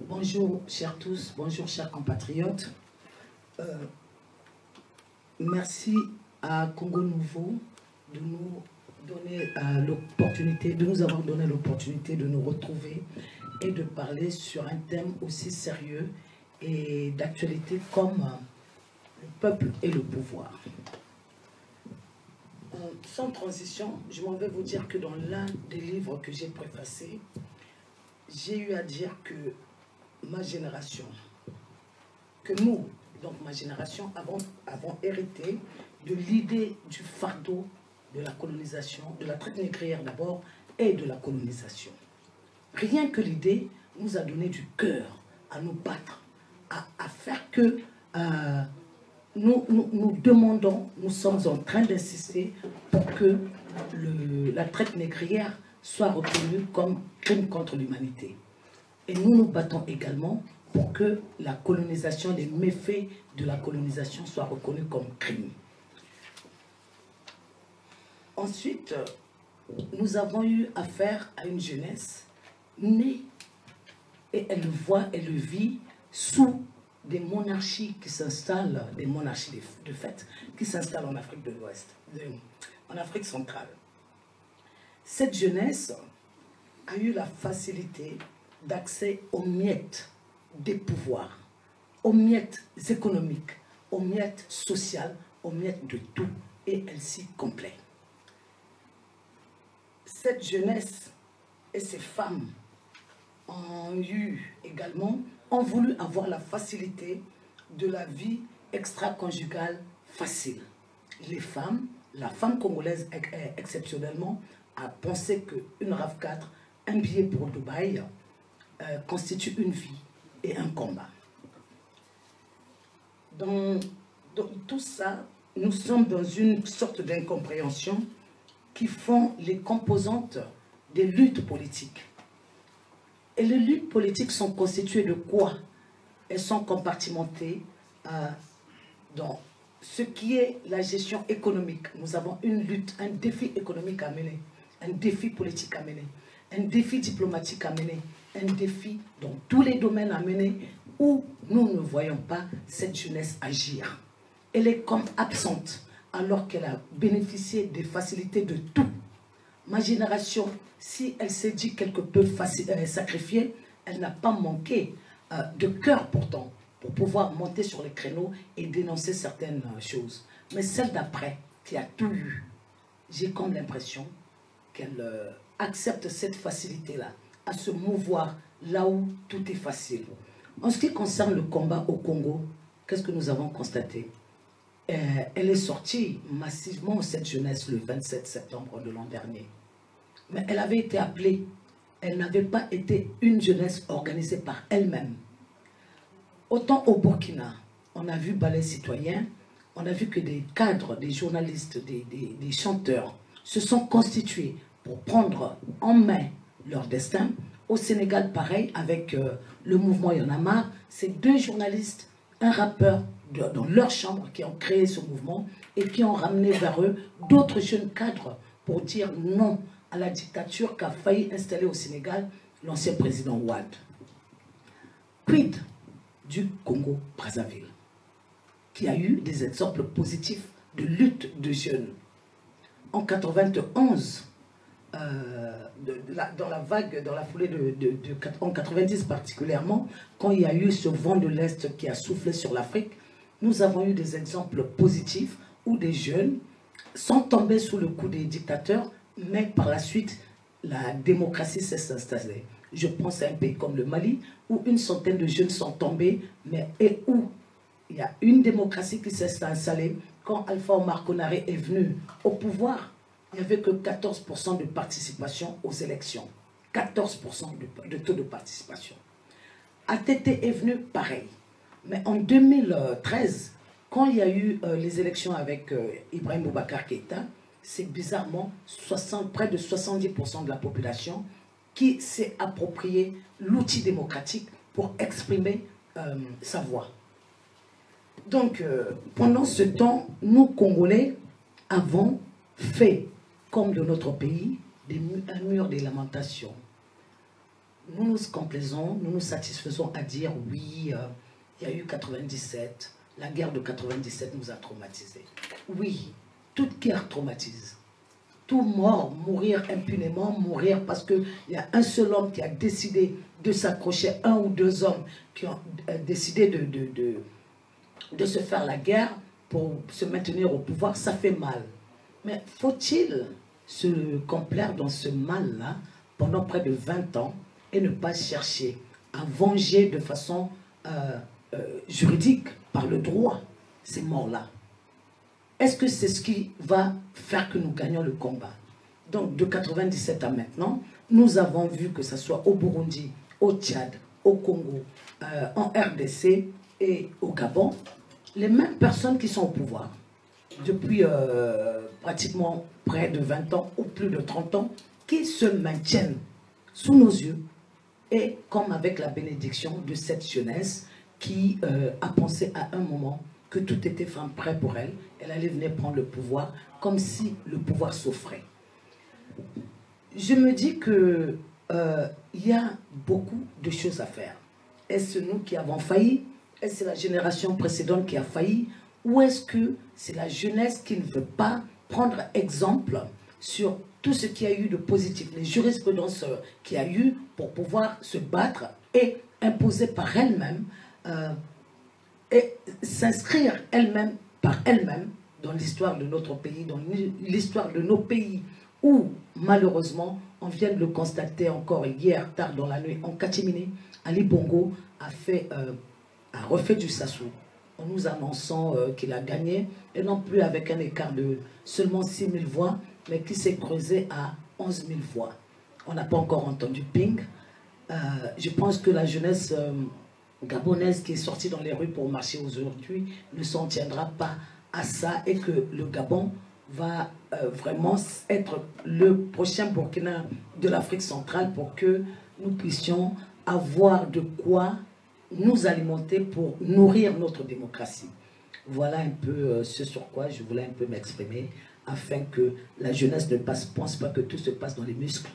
Bonjour chers tous, bonjour chers compatriotes. Merci à Congo Nouveau de nous donner l'opportunité, de nous avoir donné l'opportunité de nous retrouver et de parler sur un thème aussi sérieux et d'actualité comme le peuple et le pouvoir. Sans transition, je m'en vais vous dire que dans l'un des livres que j'ai préfacé, j'ai eu à dire que ma génération, que nous, donc ma génération, avons hérité de l'idée du fardeau de la colonisation, de la traite négrière d'abord, et de la colonisation. Rien que l'idée nous a donné du cœur à nous battre, à faire que nous demandons, nous sommes en train d'insister pour que la traite négrière soit reconnue comme crime contre l'humanité. Et nous nous battons également pour que la colonisation, les méfaits de la colonisation soient reconnus comme crime. Ensuite, nous avons eu affaire à une jeunesse née, et elle le voit, elle le vit, sous des monarchies qui s'installent, des monarchies de fait, qui s'installent en Afrique de l'Ouest, en Afrique centrale. Cette jeunesse a eu la facilité d'accès aux miettes des pouvoirs, aux miettes économiques, aux miettes sociales, aux miettes de tout, et elle s'y complaît. Cette jeunesse et ces femmes ont voulu avoir la facilité de la vie extra-conjugale facile. Les femmes, la femme congolaise exceptionnellement, a pensé qu'une RAV4, un billet pour Dubaï, constitue une vie et un combat. Dans tout ça, nous sommes dans une sorte d'incompréhension qui font les composantes des luttes politiques. Et les luttes politiques sont constituées de quoi? Elles sont compartimentées dans ce qui est la gestion économique. Nous avons une lutte, un défi économique à mener, un défi politique à mener, un défi diplomatique à mener, un défi dans tous les domaines à mener où nous ne voyons pas cette jeunesse agir. Elle est comme absente alors qu'elle a bénéficié des facilités de tout. Ma génération, si elle s'est dit quelque peu sacrifiée, elle n'a pas manqué de cœur pourtant pour pouvoir monter sur les créneaux et dénoncer certaines choses. Mais celle d'après, qui a tout eu, j'ai comme l'impression qu'elle accepte cette facilité-là, à se mouvoir là où tout est facile. En ce qui concerne le combat au Congo, qu'est-ce que nous avons constaté? Elle est sortie massivement, cette jeunesse, le 27 septembre de l'an dernier. Mais elle avait été appelée. Elle n'avait pas été une jeunesse organisée par elle-même. Autant au Burkina, on a vu Balai Citoyen, on a vu que des cadres, des journalistes, des chanteurs se sont constitués pour prendre en main leur destin. Au Sénégal, pareil, avec le mouvement Y en a marre, c'est deux journalistes, un rappeur dans leur chambre qui ont créé ce mouvement et qui ont ramené vers eux d'autres jeunes cadres pour dire non à la dictature qu'a failli installer au Sénégal l'ancien président Ouad. Quid du Congo-Brazzaville, qui a eu des exemples positifs de lutte de jeunes. En 91, dans la vague, dans la foulée en 90 particulièrement, quand il y a eu ce vent de l'Est qui a soufflé sur l'Afrique, nous avons eu des exemples positifs où des jeunes sont tombés sous le coup des dictateurs, mais par la suite, la démocratie s'est installée. Je pense à un pays comme le Mali, où une centaine de jeunes sont tombés, et où il y a une démocratie qui s'est installée. Quand Alpha Omar Konaré est venu au pouvoir, il n'y avait que 14% de participation aux élections. 14% de taux de participation. ATT est venu pareil. Mais en 2013, quand il y a eu les élections avec Ibrahim Boubacar Keïta, c'est bizarrement près de 70% de la population qui s'est approprié l'outil démocratique pour exprimer sa voix. Donc, pendant ce temps, nous, Congolais, avons fait, comme de notre pays, un mur des lamentations. Nous nous complaisons, nous nous satisfaisons à dire oui, il y a eu 97, la guerre de 97 nous a traumatisés. Oui, toute guerre traumatise. Tout mort, mourir impunément, mourir parce qu'il y a un seul homme qui a décidé de s'accrocher, un ou deux hommes qui ont décidé de se faire la guerre pour se maintenir au pouvoir, ça fait mal. Mais faut-il se complaire dans ce mal-là pendant près de 20 ans et ne pas chercher à venger de façon juridique, par le droit, ces morts-là? Est-ce que c'est ce qui va faire que nous gagnons le combat? Donc, de 97 à maintenant, nous avons vu que ce soit au Burundi, au Tchad, au Congo, en RDC et au Gabon, les mêmes personnes qui sont au pouvoir, depuis pratiquement près de 20 ans ou plus de 30 ans, qui se maintiennent sous nos yeux, et comme avec la bénédiction de cette jeunesse qui a pensé à un moment que tout était prêt pour elle, elle allait venir prendre le pouvoir, comme si le pouvoir s'offrait. Je me dis que y a beaucoup de choses à faire. Est-ce nous qui avons failli? Est-ce que c'est la génération précédente qui a failli? Ou est-ce que c'est la jeunesse qui ne veut pas prendre exemple sur tout ce qu'il y a eu de positif, les jurisprudences qu'il y a eu pour pouvoir se battre et imposer par elle-même et s'inscrire elle-même par elle-même dans l'histoire de notre pays, dans l'histoire de nos pays, où malheureusement, on vient de le constater encore hier tard dans la nuit, en catimini, Ali Bongo a refait du Sassou en nous annonçant qu'il a gagné, et non plus avec un écart de seulement 6 000 voix, mais qui s'est creusé à 11 000 voix. On n'a pas encore entendu ping. Je pense que la jeunesse gabonaise qui est sortie dans les rues pour marcher aujourd'hui ne s'en tiendra pas à ça, et que le Gabon va vraiment être le prochain Burkina de l'Afrique centrale pour que nous puissions avoir de quoi nous alimenter pour nourrir notre démocratie. Voilà un peu ce sur quoi je voulais un peu m'exprimer, afin que la jeunesse ne pense pas que tout se passe dans les muscles,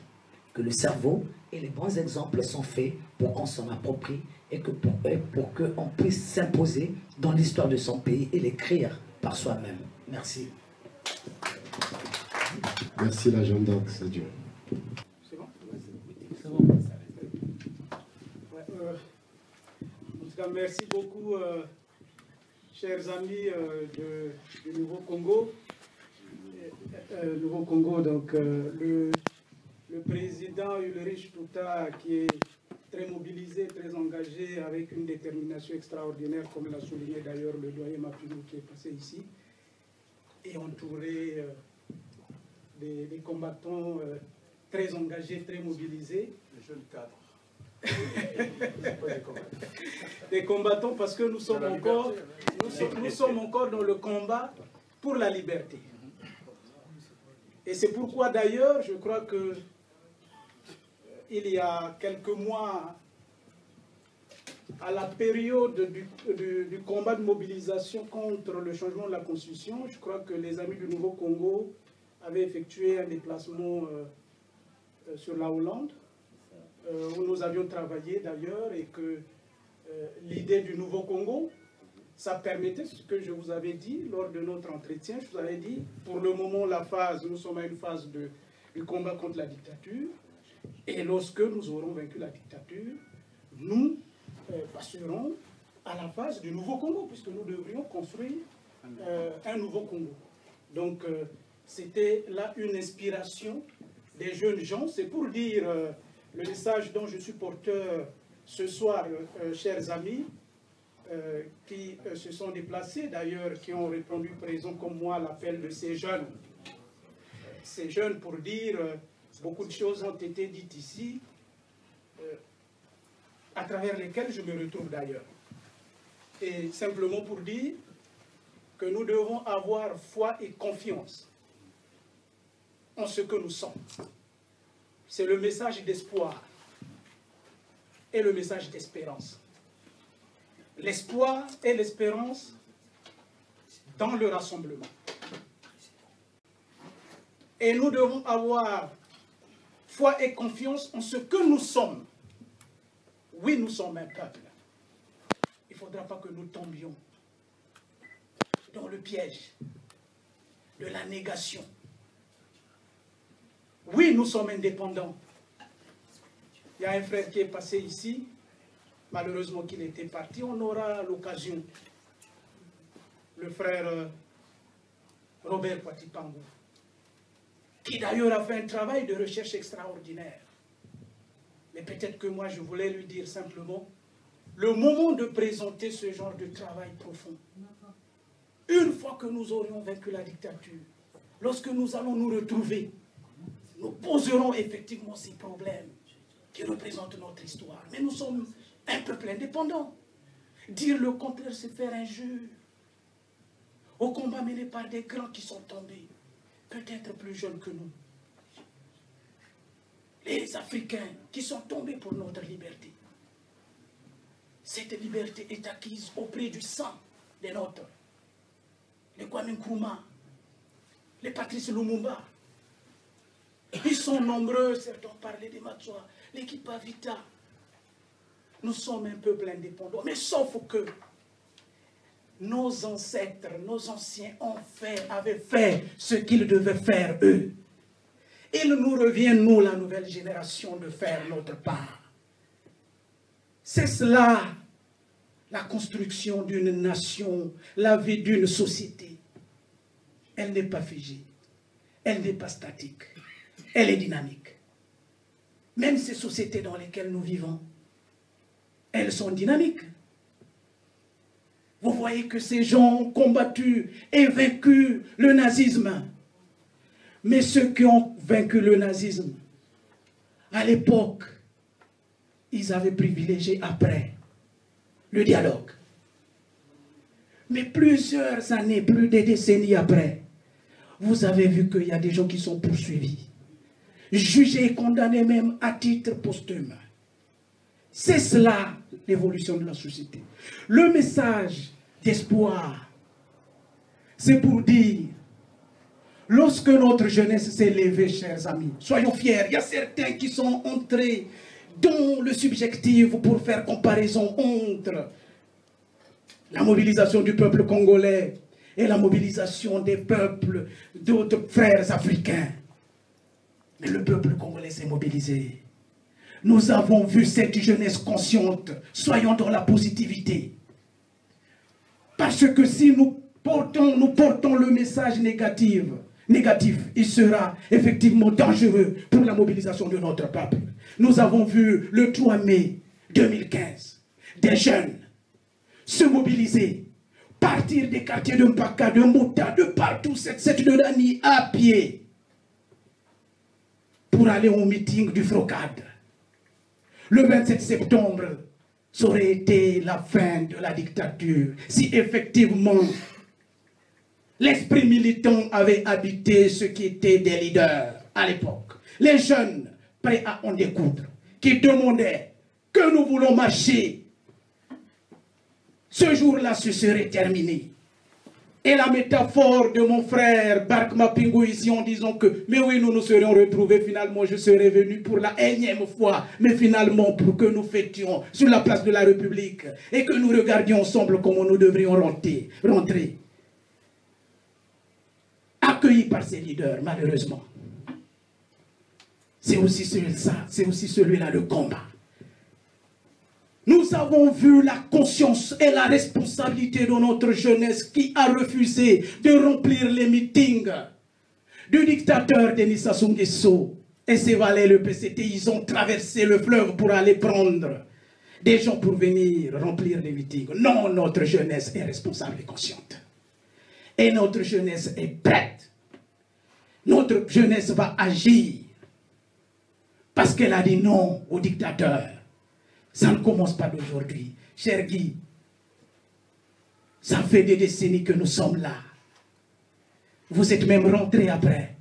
que le cerveau et les bons exemples sont faits pour qu'on s'en approprie et pour qu'on puisse s'imposer dans l'histoire de son pays et l'écrire par soi-même. Merci. Merci la jeune dame, Sadio. C'est bon? C'est bon. Ouais, en tout cas, merci beaucoup, chers amis du Nouveau-Congo. Nouveau-Congo, donc le président Ulrich Tuta, qui est très mobilisé, très engagé, avec une détermination extraordinaire, comme l'a souligné d'ailleurs le doyen Mapilou qui est passé ici, et entouré des combattants très engagés, très mobilisés. Les jeunes cadres. Des combattants, parce que nous sommes encore dans le combat pour la liberté. Et c'est pourquoi d'ailleurs, je crois que il y a quelques mois, à la période du combat de mobilisation contre le changement de la Constitution, je crois que les amis du Nouveau-Congo avaient effectué un déplacement sur la Hollande, où nous avions travaillé d'ailleurs, et que l'idée du Nouveau-Congo, ça permettait ce que je vous avais dit lors de notre entretien. Je vous avais dit, pour le moment, nous sommes à une phase du combat contre la dictature, et lorsque nous aurons vaincu la dictature, nous passerons à la phase du Nouveau-Congo, puisque nous devrions construire un Nouveau-Congo. Donc, c'était là une inspiration des jeunes gens. C'est pour dire le message dont je suis porteur ce soir, chers amis, qui se sont déplacés, d'ailleurs, qui ont répondu présent comme moi à l'appel de ces jeunes. Ces jeunes, pour dire, beaucoup de choses ont été dites ici, à travers lesquelles je me retrouve d'ailleurs. Et simplement pour dire que nous devons avoir foi et confiance en ce que nous sommes. C'est le message d'espoir et le message d'espérance. L'espoir et l'espérance dans le rassemblement. Et nous devons avoir foi et confiance en ce que nous sommes. Oui, nous sommes un peuple. Il ne faudra pas que nous tombions dans le piège de la négation. Oui, nous sommes indépendants. Il y a un frère qui est passé ici, malheureusement qu'il était parti, on aura l'occasion. Le frère Robert Patipangou, qui d'ailleurs a fait un travail de recherche extraordinaire. Mais peut-être que moi je voulais lui dire simplement, le moment de présenter ce genre de travail profond, une fois que nous aurions vaincu la dictature, lorsque nous allons nous retrouver, nous poserons effectivement ces problèmes qui représentent notre histoire. Mais nous sommes un peuple indépendant. Dire le contraire, c'est faire injure au combat mené par des grands qui sont tombés, peut-être plus jeunes que nous. Les Africains qui sont tombés pour notre liberté. Cette liberté est acquise au prix du sang des nôtres. Les Kwame Nkrumah, les Patrice Lumumba. Ils sont nombreux, certains ont parlé des Matsua, l'équipe Avita. Nous sommes un peuple indépendant, mais sauf que nos ancêtres, nos anciens avaient fait ce qu'ils devaient faire eux. Il nous revient, nous, la nouvelle génération, de faire notre part. C'est cela, la construction d'une nation, la vie d'une société. Elle n'est pas figée, elle n'est pas statique, elle est dynamique. Même ces sociétés dans lesquelles nous vivons, elles sont dynamiques. Vous voyez que ces gens ont combattu et vaincu le nazisme. Mais ceux qui ont vaincu le nazisme, à l'époque, ils avaient privilégié après le dialogue. Mais plusieurs années, plus de décennies après, vous avez vu qu'il y a des gens qui sont poursuivis, jugés et condamnés même à titre posthume. C'est cela l'évolution de la société. Le message d'espoir, c'est pour dire, lorsque notre jeunesse s'est levée, chers amis, soyons fiers. Il y a certains qui sont entrés dans le subjectif pour faire comparaison entre la mobilisation du peuple congolais et la mobilisation des peuples d'autres frères africains. Mais le peuple congolais s'est mobilisé. Nous avons vu cette jeunesse consciente. Soyons dans la positivité. Parce que si nous portons le message négatif, il sera effectivement dangereux pour la mobilisation de notre peuple. Nous avons vu le 3 mai 2015, des jeunes se mobiliser, partir des quartiers de Mpaka, de Mouta, de partout, cette de Dani, à pied, pour aller au meeting du Frocade. Le 27 septembre, ça aurait été la fin de la dictature, si effectivement l'esprit militant avait habité ceux qui étaient des leaders à l'époque. Les jeunes prêts à en découdre, qui demandaient que nous voulons marcher. Ce jour-là, ce serait terminé. Et la métaphore de mon frère Bark Mapingu ici en disant que, mais oui, nous nous serions retrouvés, finalement je serais venu pour la énième fois, mais finalement pour que nous fêtions sur la place de la République et que nous regardions ensemble comment nous devrions rentrer. Accueillis par ces leaders, malheureusement. C'est aussi celui-là le combat. Nous avons vu la conscience et la responsabilité de notre jeunesse qui a refusé de remplir les meetings du dictateur Denis Sassou Nguesso et ses valets, le PCT. Ils ont traversé le fleuve pour aller prendre des gens pour venir remplir les meetings. Non, notre jeunesse est responsable et consciente. Et notre jeunesse est prête. Notre jeunesse va agir parce qu'elle a dit non au dictateur. Ça ne commence pas d'aujourd'hui. Cher Guy, ça fait des décennies que nous sommes là. Vous êtes même rentré après.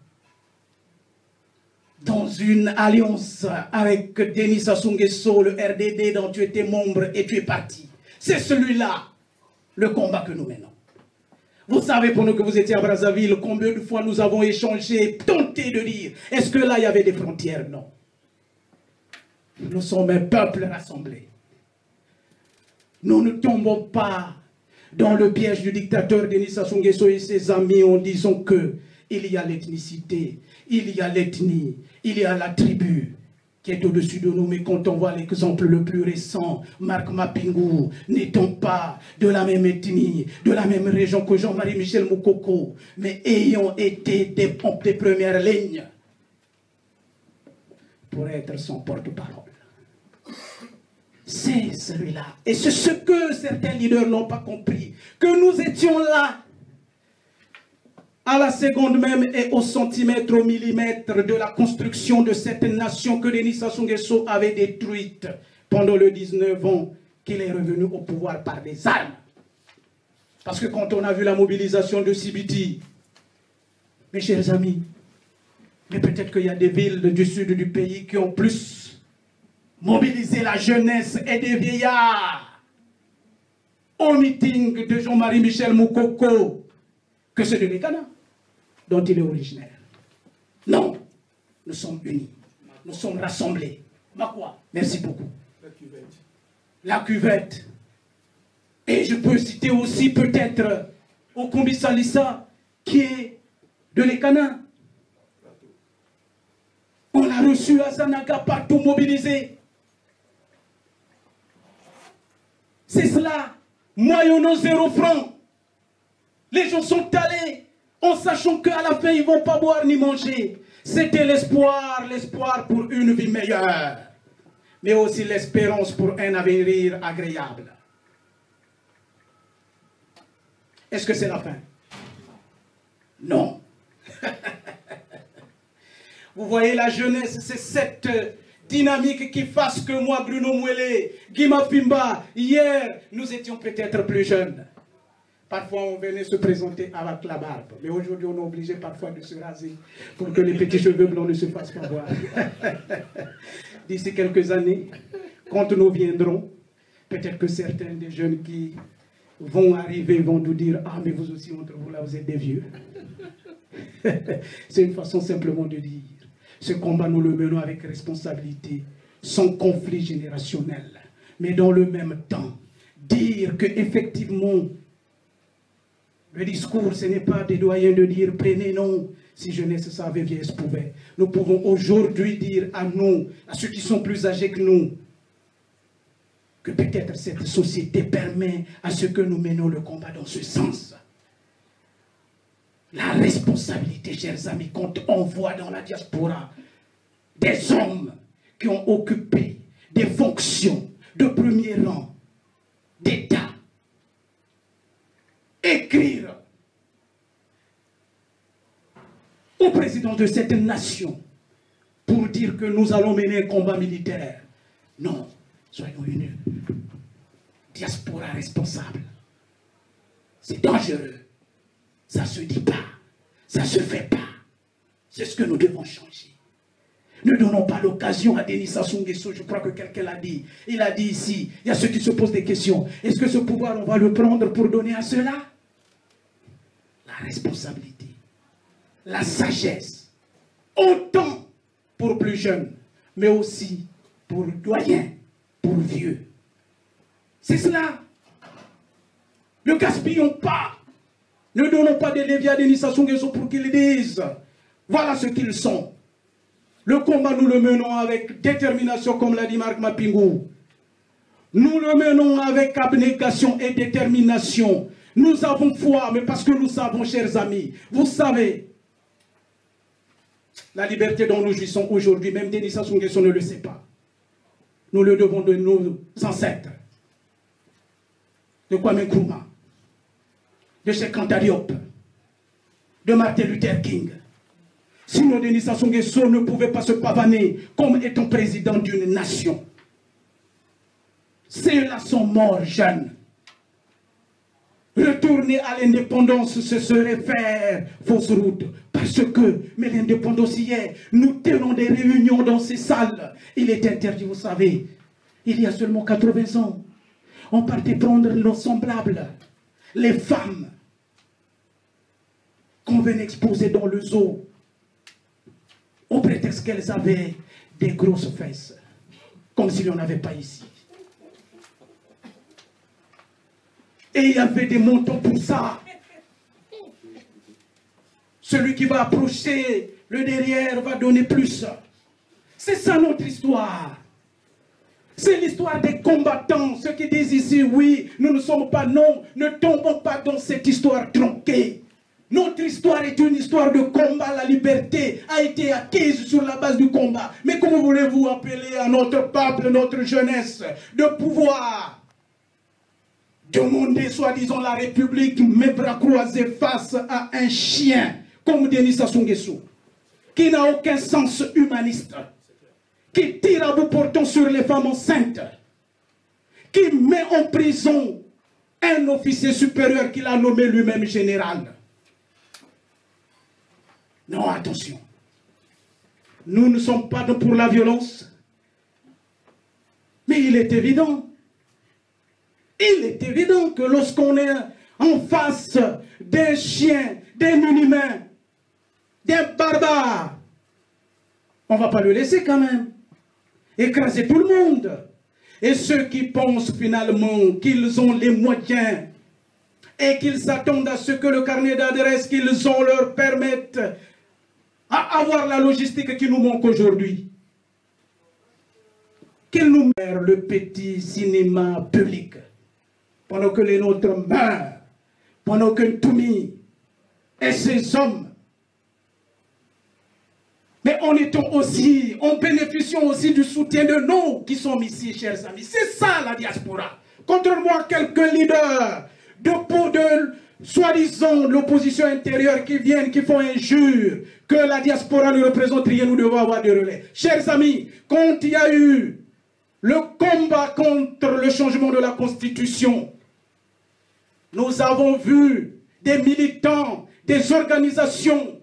Dans une alliance avec Denis Sassou Nguesso, le RDD dont tu étais membre et tu es parti. C'est celui-là, le combat que nous menons. Vous savez, pendant que vous étiez à Brazzaville, combien de fois nous avons échangé, tenté de dire, est-ce que là, il y avait des frontières? Non. Nous sommes un peuple rassemblé. Nous ne tombons pas dans le piège du dictateur Denis Sassou Nguesso et ses amis en disant que il y a l'ethnicité, il y a l'ethnie, il y a la tribu qui est au-dessus de nous. Mais quand on voit l'exemple le plus récent, Marc Mapingou, n'étant pas de la même ethnie, de la même région que Jean-Marie Michel Moukoko, mais ayant été des premières lignes pour être son porte-parole. C'est celui-là. Et c'est ce que certains leaders n'ont pas compris. Que nous étions là, à la seconde même et au centimètre, au millimètre de la construction de cette nation que Denis Sassou Nguesso avait détruite pendant les 19 ans qu'il est revenu au pouvoir par des armes. Parce que quand on a vu la mobilisation de Sibiti, mes chers amis, mais peut-être qu'il y a des villes du sud du pays qui ont plus mobilisé la jeunesse et des vieillards au meeting de Jean-Marie Michel Moukoko que ceux de l'Ekana, dont il est originaire. Non, nous sommes unis, nous sommes rassemblés. Makwa, merci beaucoup. La cuvette. La cuvette. Et je peux citer aussi peut-être Okumbi Salissa, qui est de l'Ekana. On l'a reçu à Zanaga, partout mobilisé. C'est cela, moyennant 0 francs. Les gens sont allés en sachant qu'à la fin, ils ne vont pas boire ni manger. C'était l'espoir pour une vie meilleure, mais aussi l'espérance pour un avenir agréable. Est-ce que c'est la fin? Non. Vous voyez, la jeunesse, c'est cette dynamique qui fasse que moi, Bruno Mouele, Guima Pimba, hier, nous étions peut-être plus jeunes. Parfois, on venait se présenter avec la barbe. Mais aujourd'hui, on est obligé parfois de se raser pour que les petits cheveux blancs ne se fassent pas voir. D'ici quelques années, quand nous viendrons, peut-être que certains des jeunes qui vont arriver vont nous dire « Ah, mais vous aussi, entre vous, là, vous êtes des vieux. » C'est une façon simplement de dire. Ce combat, nous le menons avec responsabilité, sans conflit générationnel. Mais dans le même temps, dire qu'effectivement, le discours, ce n'est pas des doyens de dire « prenez non ». Si jeunesse savait, vieillesse pouvait. Nous pouvons aujourd'hui dire à nous, à ceux qui sont plus âgés que nous, que peut-être cette société permet à ce que nous menons le combat dans ce sens. La responsabilité, chers amis, quand on voit dans la diaspora des hommes qui ont occupé des fonctions de premier rang d'État, écrire au président de cette nation pour dire que nous allons mener un combat militaire. Non, soyons unis. Diaspora responsable. C'est dangereux. Ça ne se dit pas. Ça ne se fait pas. C'est ce que nous devons changer. Ne donnons pas l'occasion à Denis Sassou Nguesso, je crois que quelqu'un l'a dit. Il a dit ici, il y a ceux qui se posent des questions. Est-ce que ce pouvoir, on va le prendre pour donner à cela? La responsabilité, la sagesse, autant pour plus jeunes, mais aussi pour doyens, pour vieux. C'est cela. Ne gaspillons pas. Ne donnons pas des leviers à Denis Sassou Nguesso pour qu'ils disent voilà ce qu'ils sont. Le combat, nous le menons avec détermination, comme l'a dit Marc Mapingou. Nous le menons avec abnégation et détermination. Nous avons foi, mais parce que nous savons, chers amis, vous savez, la liberté dont nous jouissons aujourd'hui, même Denis Sassou Nguesso ne le sait pas. Nous le devons de nos ancêtres, de Kwame Nkrumah, de Cheikh Anta Diop, de Martin Luther King. Sinon, Denis Sassou Nguesso ne pouvait pas se pavaner comme étant président d'une nation. Ceux-là sont morts jeunes. Retourner à l'indépendance, ce serait faire fausse route. Parce que, mais l'indépendance hier, nous tenons des réunions dans ces salles. Il est interdit, vous savez, il y a seulement 80 ans, on partait prendre nos semblables, les femmes, femmes venaient exposer dans le zoo au prétexte qu'elles avaient des grosses fesses, comme s'il n'y en avait pas ici. Et il y avait des montants pour ça. Celui qui va approcher le derrière va donner plus. C'est ça notre histoire. C'est l'histoire des combattants. Ceux qui disent ici, oui, nous ne sommes pas, non, ne tombons pas dans cette histoire tronquée. Notre histoire est une histoire de combat. La liberté a été acquise sur la base du combat. Mais comment voulez-vous appeler à notre peuple, notre jeunesse, de pouvoir demander, soi-disant, la République, mes bras croisés face à un chien, comme Denis Sassou Nguesso, qui n'a aucun sens humaniste, qui tire à bout portant sur les femmes enceintes, qui met en prison un officier supérieur qu'il a nommé lui-même général. Non, attention. Nous ne sommes pas pour la violence. Mais il est évident que lorsqu'on est en face d'un chien, d'un inhumain, d'un barbare, on ne va pas le laisser quand même écraser tout le monde. Et ceux qui pensent finalement qu'ils ont les moyens et qu'ils s'attendent à ce que le carnet d'adresse qu'ils ont leur permette à avoir la logistique qui nous manque aujourd'hui, qu'ils nous mettent le petit cinéma public pendant que les nôtres meurent, pendant que Toumi et ses hommes. Mais en bénéficions aussi du soutien de nous qui sommes ici, chers amis. C'est ça la diaspora. Contrairement à quelques leaders de soi-disant l'opposition intérieure qui viennent, qui font injure, que la diaspora ne représente rien, nous devons avoir des relais. Chers amis, quand il y a eu le combat contre le changement de la Constitution, nous avons vu des militants, des organisations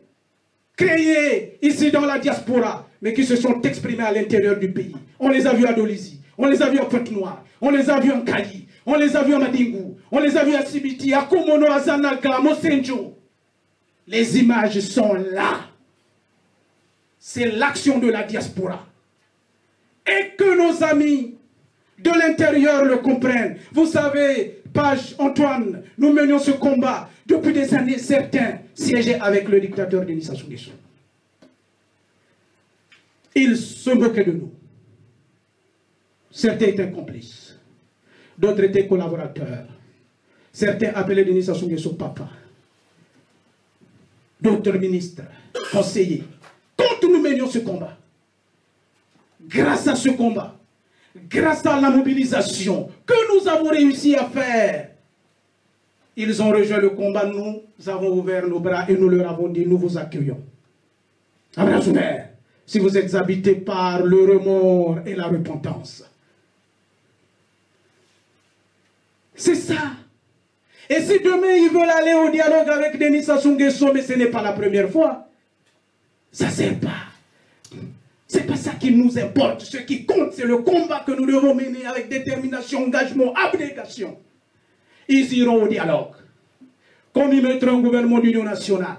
créées ici dans la diaspora, mais qui se sont exprimés à l'intérieur du pays. On les a vus à Dolisie, on les a vus à Pointe-Noire, on les a vus en Kali, on les a vus à Madingou, on les a vus à Sibiti, à Kumono, à Zanaga, à Mosenjo. Les images sont là. C'est l'action de la diaspora. Et que nos amis de l'intérieur le comprennent. Vous savez, Page, Antoine, nous menions ce combat depuis des années. Certains siégeaient avec le dictateur Denis Sassou Nguesso. Ils se moquaient de nous. Certains étaient complices. D'autres étaient collaborateurs. Certains appelaient Denis Sassou Nguesso papa. D'autres ministres, conseillers. Quand nous menions ce combat, grâce à ce combat, grâce à la mobilisation que nous avons réussi à faire, ils ont rejoint le combat, nous avons ouvert nos bras et nous leur avons dit, nous vous accueillons. À bras ouverts, si vous êtes habités par le remords et la repentance. C'est ça. Et si demain ils veulent aller au dialogue avec Denis Sassou Nguesso, mais ce n'est pas la première fois, ça ne sert pas. C'est pas ça qui nous importe. Ce qui compte, c'est le combat que nous devons mener avec détermination, engagement, abnégation. Ils iront au dialogue. Comme ils mettront un gouvernement d'union nationale,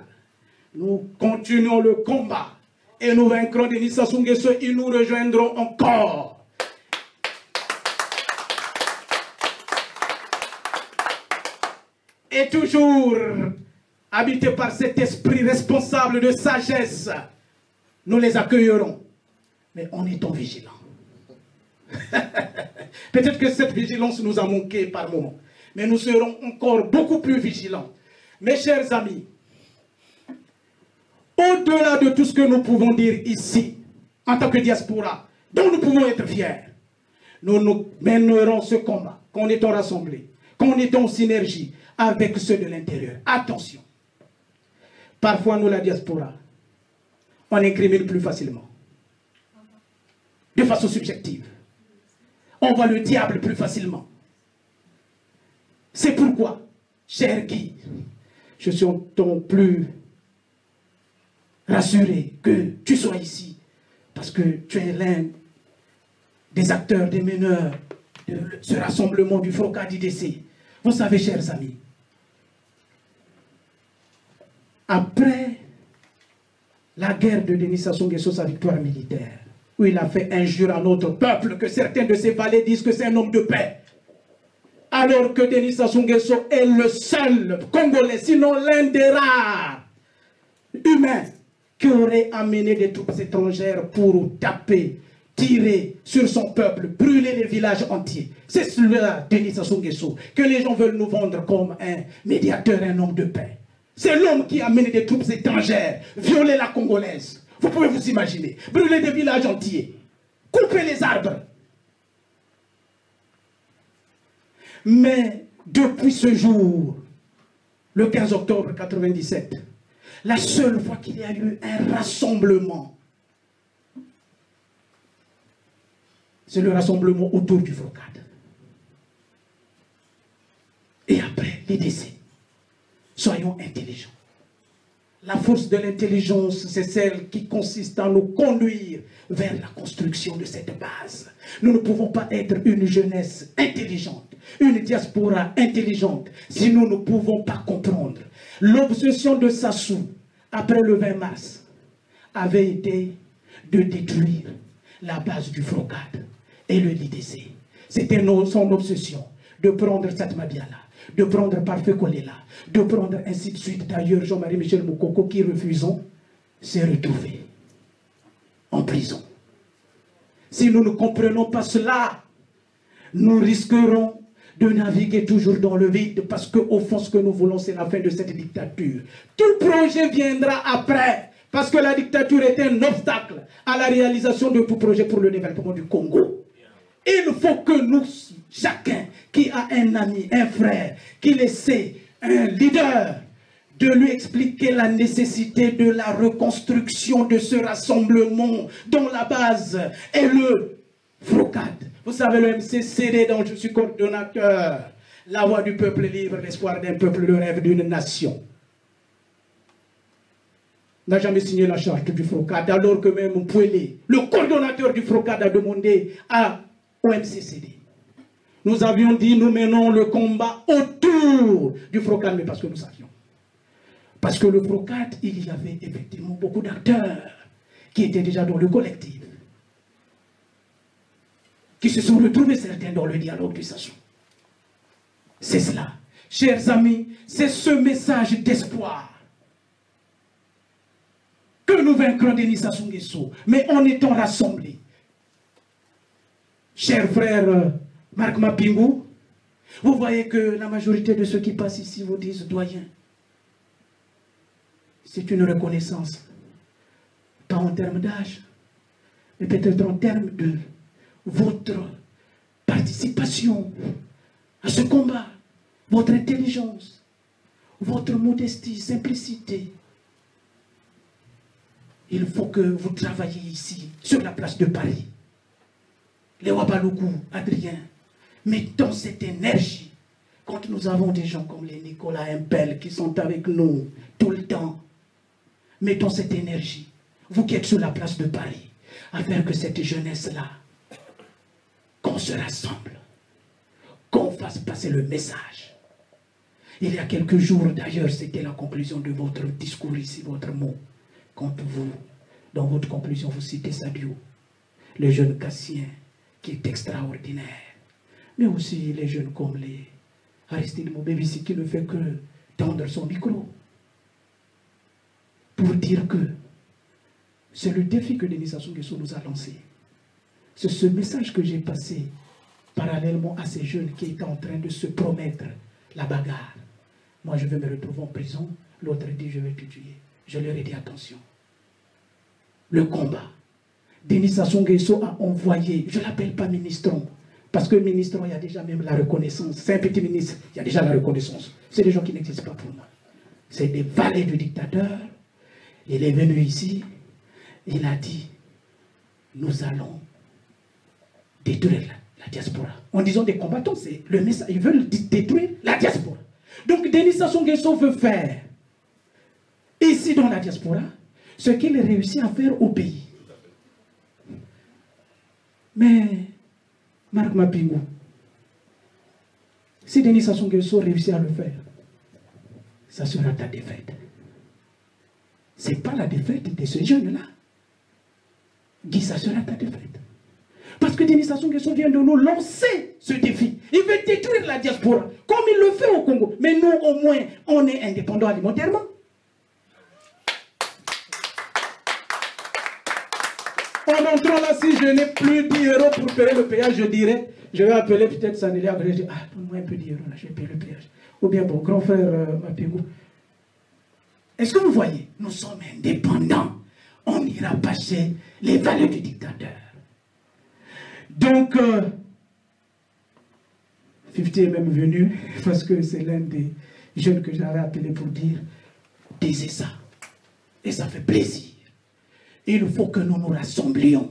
nous continuons le combat et nous vaincrons Denis Sassou Nguesso. Ils nous rejoindront encore. Et toujours habité par cet esprit responsable de sagesse, nous les accueillerons. Mais en étant vigilants. Peut-être que cette vigilance nous a manqué par moments. Mais nous serons encore beaucoup plus vigilants. Mes chers amis, au-delà de tout ce que nous pouvons dire ici, en tant que diaspora, dont nous pouvons être fiers, nous mènerons ce combat, qu'on est rassemblés, qu'on est en synergie avec ceux de l'intérieur. Attention, parfois nous, la diaspora, on incrimine plus facilement. De façon subjective. On voit le diable plus facilement. C'est pourquoi, cher Guy, je suis d'autant plus rassuré que tu sois ici, parce que tu es l'un des acteurs, des meneurs de ce rassemblement du FROCAD IDC. Vous savez, chers amis, après la guerre de Denis Sassou Nguesso, sa victoire militaire, où il a fait injure à notre peuple, que certains de ses valets disent que c'est un homme de paix. Alors que Denis Sassou Nguesso est le seul Congolais, sinon l'un des rares humains qui aurait amené des troupes étrangères pour taper, tirer sur son peuple, brûler les villages entiers. C'est celui-là, Denis Sassou Nguesso, que les gens veulent nous vendre comme un médiateur, un homme de paix. C'est l'homme qui a amené des troupes étrangères, violer la Congolaise. Vous pouvez vous imaginer, brûler des villages entiers, couper les arbres. Mais depuis ce jour, le 15 octobre 1997, la seule fois qu'il y a eu un rassemblement, c'est le rassemblement autour du FROCAD. Et après, les décès. Soyons intelligents. La force de l'intelligence, c'est celle qui consiste à nous conduire vers la construction de cette base. Nous ne pouvons pas être une jeunesse intelligente, une diaspora intelligente, si nous ne pouvons pas comprendre. L'obsession de Sassou, après le 20 mars, avait été de détruire la base du FROCAD et le LIDC. C'était son obsession de prendre Satma Biala, de prendre Parfait Kolela, de prendre ainsi de suite. D'ailleurs, Jean-Marie Michel Moukoko, qui refusons, s'est retrouvé en prison. Si nous ne comprenons pas cela, nous risquerons de naviguer toujours dans le vide, parce qu'au fond, ce que nous voulons, c'est la fin de cette dictature. Tout projet viendra après, parce que la dictature est un obstacle à la réalisation de tout projet pour le développement du Congo. Il faut que nous, chacun qui a un ami, un frère, qui le sait, un leader, de lui expliquer la nécessité de la reconstruction de ce rassemblement dont la base est le FROCAD. Vous savez, le MCCD dont je suis coordonnateur, la voix du peuple libre, l'espoir d'un peuple, le rêve d'une nation, n'a jamais signé la charte du FROCAD, alors que même Mpouélé, le coordonnateur du FROCAD, a demandé au MCCD. Nous avions dit, nous menons le combat autour du FROCAD, mais parce que nous savions. Parce que le FROCAD, il y avait effectivement beaucoup d'acteurs qui étaient déjà dans le collectif, qui se sont retrouvés certains dans le dialogue du Sassou. C'est cela. Chers amis, c'est ce message d'espoir que nous vaincrons Denis Sassou Nguesso, mais en étant rassemblés. Chers frères Marc Mapingou, vous voyez que la majorité de ceux qui passent ici vous disent doyen. C'est une reconnaissance, pas en termes d'âge, mais peut-être en termes de votre participation à ce combat, votre intelligence, votre modestie, simplicité. Il faut que vous travailliez ici, sur la place de Paris. Les Wabaloukou, Adrien, mettons cette énergie quand nous avons des gens comme les Nicolas Impel qui sont avec nous tout le temps. Mettons cette énergie, vous qui êtes sur la place de Paris, à faire que cette jeunesse-là, qu'on se rassemble, qu'on fasse passer le message. Il y a quelques jours, d'ailleurs, c'était la conclusion de votre discours ici, votre mot. Quand vous, dans votre conclusion, vous citez Sadio, le jeune Cassien, qui est extraordinaire. Mais aussi les jeunes comme les Aristide Moubébissi, qui ne fait que tendre son micro. Pour dire que c'est le défi que Denis Sassou Nguesso nous a lancé. C'est ce message que j'ai passé parallèlement à ces jeunes qui étaient en train de se promettre la bagarre. Moi, je vais me retrouver en prison. L'autre dit, je vais te tuer. Je leur ai dit, attention. Le combat. Denis Sassou Nguesso a envoyé, je ne l'appelle pas ministron, parce que ministron, il y a déjà même la reconnaissance. C'est un petit ministre, il y a déjà la reconnaissance. C'est des gens qui n'existent pas pour moi. C'est des valets du dictateur. Il est venu ici, il a dit, nous allons détruire la diaspora. En disant des combattants, c'est le message, ils veulent détruire la diaspora. Donc Denis Sassou Nguesso veut faire, ici dans la diaspora, ce qu'il réussit à faire au pays. Mais, Marc Mapingou, si Denis Sassou Nguesso réussit à le faire, ça sera ta défaite. ce n'est pas la défaite de ce jeune-là. Guy, ça sera ta défaite. Parce que Denis Sassou Nguesso vient de nous lancer ce défi. Il veut détruire la diaspora, comme il le fait au Congo. Mais nous, au moins, on est indépendants alimentairement. En entrant là, si je n'ai plus 10 € pour payer le péage, je dirais, je vais appeler peut-être Sandelia, je dis, ah, donne-moi un peu 10 €, là, je vais payer le péage. Ou bien, bon, grand frère Mapigou. Est-ce que vous voyez, nous sommes indépendants. On n'ira pas chez les valeurs du dictateur. Donc, 50 est même venu, parce que c'est l'un des jeunes que j'avais appelé pour dire, disez ça. Et ça fait plaisir. Il faut que nous nous rassemblions.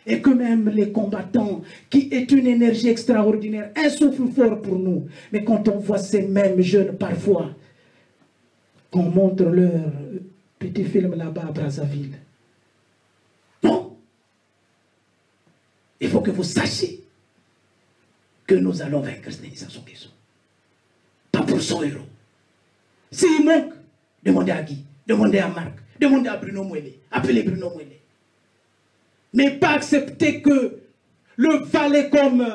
Et que même les combattants, qui est une énergie extraordinaire, un souffle fort pour nous. Mais quand on voit ces mêmes jeunes parfois, qu'on montre leur petit film là-bas à Brazzaville. Non. Il faut que vous sachiez que nous allons vaincre Denis Sassou Nguesso. Pas pour 100 €. S'il manque, demandez à Guy, demandez à Marc, demandez à Bruno Mouélé, appelez Bruno Mouélé. Mais pas accepter que le valet comme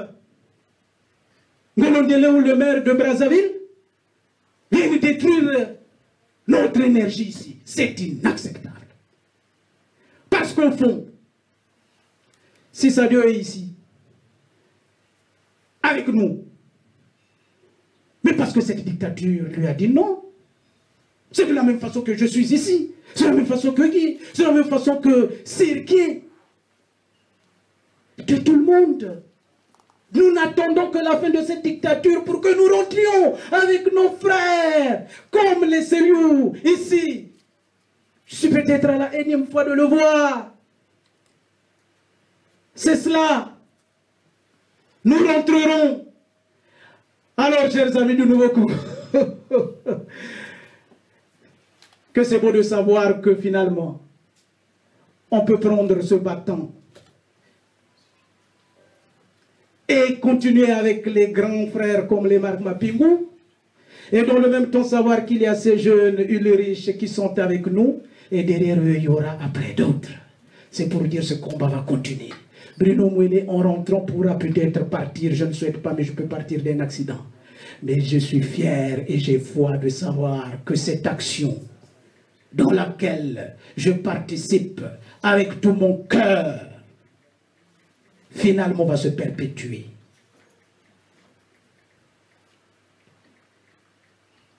Ngolondele ou le maire de Brazzaville vienne détruire notre énergie ici. C'est inacceptable. Parce qu'au fond, si Sadio est ici, avec nous, mais parce que cette dictature lui a dit non, c'est de la même façon que je suis ici, c'est de la même façon que Guy, c'est de la même façon que Sirki, de tout le monde. Nous n'attendons que la fin de cette dictature pour que nous rentrions avec nos frères, comme les Sérieux, ici. Je suis peut-être à la énième fois de le voir. C'est cela. Nous rentrerons. Alors, chers amis du Nouveau Congo, que c'est beau de savoir que finalement, on peut prendre ce bâton et continuer avec les grands frères comme les Marc Mapingou, et dans le même temps savoir qu'il y a ces jeunes Ulrich qui sont avec nous, et derrière eux il y aura après d'autres. C'est pour dire que ce combat va continuer. Bruno Mouélé, en rentrant, pourra peut-être partir, je ne souhaite pas, mais je peux partir d'un accident. Mais je suis fier et j'ai foi de savoir que cette action dans laquelle je participe avec tout mon cœur, finalement va se perpétuer.